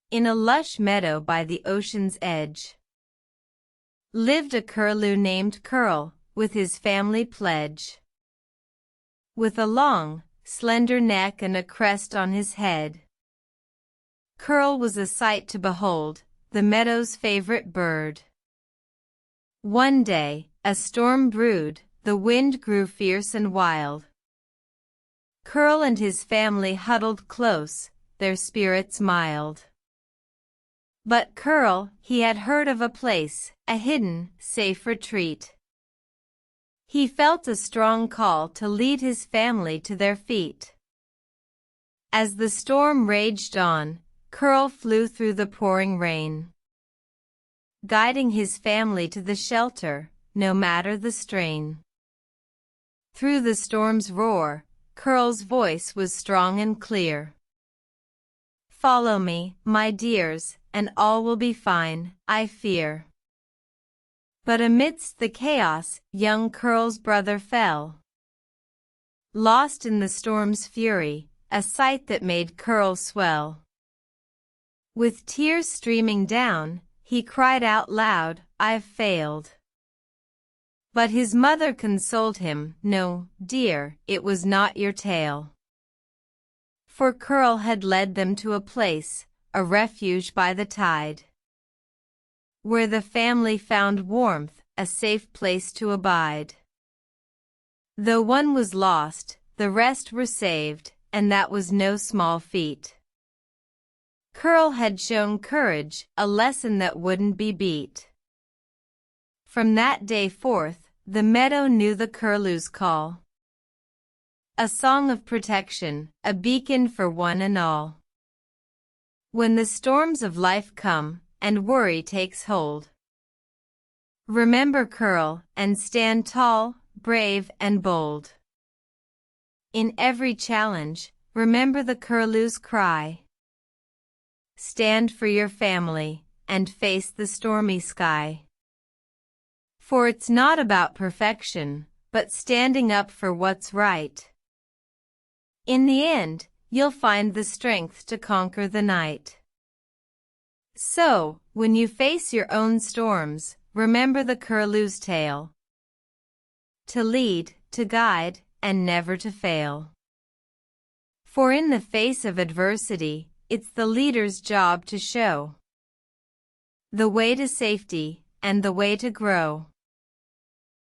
In a lush meadow by the ocean's edge lived a curlew named Curl, with his family pledge. With a long, slender neck and a crest on his head, Curl was a sight to behold, the meadow's favorite bird. One day, a storm brewed, the wind grew fierce and wild. Curl and his family huddled close, their spirits mild. But Curl, he had heard of a place, a hidden, safe retreat. He felt a strong call to lead his family to their feet. As the storm raged on, Curl flew through the pouring rain, guiding his family to the shelter, no matter the strain. Through the storm's roar, Curl's voice was strong and clear. "Follow me, my dears, and all will be fine, I fear." But amidst the chaos, young Curl's brother fell, lost in the storm's fury, a sight that made Curl swell. With tears streaming down, he cried out loud, "I've failed." But his mother consoled him, "No, dear, it was not your tale." For Curl had led them to a place, a refuge by the tide, where the family found warmth, a safe place to abide. Though one was lost, the rest were saved, and that was no small feat. Curl had shown courage, a lesson that wouldn't be beat. From that day forth, the meadow knew the curlew's call. A song of protection, a beacon for one and all. When the storms of life come, and worry takes hold, remember Curl, and stand tall, brave and bold. In every challenge, remember the curlew's cry. Stand for your family, and face the stormy sky. For it's not about perfection, but standing up for what's right. In the end, you'll find the strength to conquer the night. So, when you face your own storms, remember the curlew's tale. To lead, to guide, and never to fail. For in the face of adversity, it's the leader's job to show the way to safety and the way to grow.